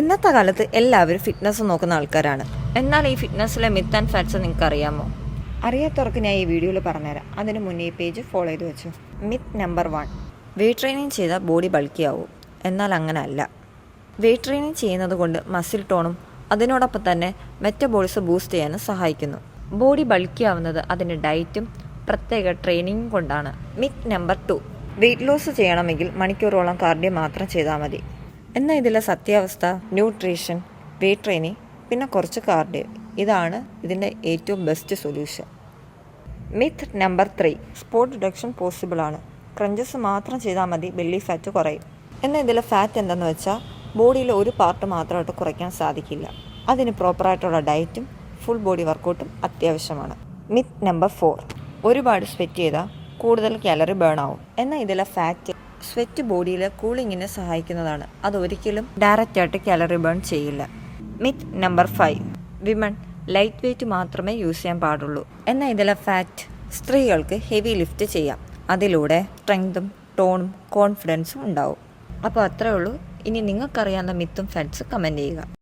ഇന്നത്തെ കാലത്ത് എല്ലാവരും ഫിറ്റ്നസ് നോക്കുന്ന ആൾക്കാരാണ്. എന്നാൽ ഈ ഫിറ്റ്നസ്സിലെ മിത്ത് ആൻഡ് ഫാറ്റ്സ് നിങ്ങൾക്ക് അറിയാമോ? അറിയാത്തവർക്ക് ഞാൻ ഈ വീഡിയോയിൽ പറഞ്ഞുതരാം. അതിന് മുന്നേ ഈ പേജ് ഫോളോ ചെയ്ത് വെച്ചു. മിത്ത് നമ്പർ 1, വെയ്റ്റ് ട്രെയിനിങ് ചെയ്താൽ ബോഡി ബൾക്കിയാവും. എന്നാൽ അങ്ങനെ അല്ല. വെയ്റ്റ് ട്രെയിനിങ് ചെയ്യുന്നത് കൊണ്ട് മസിൽ ടോണും അതിനോടൊപ്പം തന്നെ മെറ്റബോളിസം ബൂസ്റ്റ് ചെയ്യാനും സഹായിക്കുന്നു. ബോഡി ബൾക്കിയാവുന്നത് അതിൻ്റെ ഡയറ്റും പ്രത്യേക ട്രെയിനിങ്ങും കൊണ്ടാണ്. മിത്ത് നമ്പർ 2, വെയ്റ്റ് ലോസ് ചെയ്യണമെങ്കിൽ മണിക്കൂറോളം കാർഡിയോ മാത്രം ചെയ്താൽ മതി. എന്നാൽ ഇതിലെ സത്യാവസ്ഥ ന്യൂട്രീഷൻ, വെയ്റ്റ് ട്രെയിനിങ്, പിന്നെ കുറച്ച് കാർഡിയോ, ഇതാണ് ഇതിൻ്റെ ഏറ്റവും best solution. Myth number 3, spot reduction possible ആണ്. ക്രഞ്ചസ് മാത്രം ചെയ്താൽ മതി, ബെല്ലി ഫാറ്റ് കുറയും. എന്നാൽ ഇതിലെ ഫാറ്റ് എന്തെന്ന് വെച്ചാൽ ബോഡിയിലെ ഒരു പാർട്ട് മാത്രമായിട്ട് കുറയ്ക്കാൻ സാധിക്കില്ല. അതിന് പ്രോപ്പറായിട്ടുള്ള ഡയറ്റും ഫുൾ ബോഡി വർക്കൗട്ടും അത്യാവശ്യമാണ്. മിത്ത് നമ്പർ 4, ഒരുപാട് സ്വെറ്റ് ചെയ്താൽ കൂടുതൽ കാലറി ബേൺ ആവും. എന്നാൽ ഇതിലെ ഫാറ്റ് സ്വെറ്റ് ബോഡിയിലെ കൂളിങ്ങിനെ സഹായിക്കുന്നതാണ്. അതൊരിക്കലും ഡയറക്റ്റായിട്ട് കാലറി ബേൺ ചെയ്യില്ല. Myth number 5, women light weight മാത്രമേ യൂസ് ചെയ്യാൻ പാടുള്ളൂ. എന്നാൽ ഇതിലെ ഫാറ്റ് സ്ത്രീകൾക്ക് ഹെവി ലിഫ്റ്റ് ചെയ്യാം. അതിലൂടെ സ്ട്രെങ്തും ടോണും കോൺഫിഡൻസും ഉണ്ടാവും. അപ്പോൾ അത്രേ ഉള്ളൂ. ഇനി നിങ്ങൾക്കറിയാവുന്ന മിത്തും ഫാറ്റ്സ് കമൻറ്റ് ചെയ്യുക.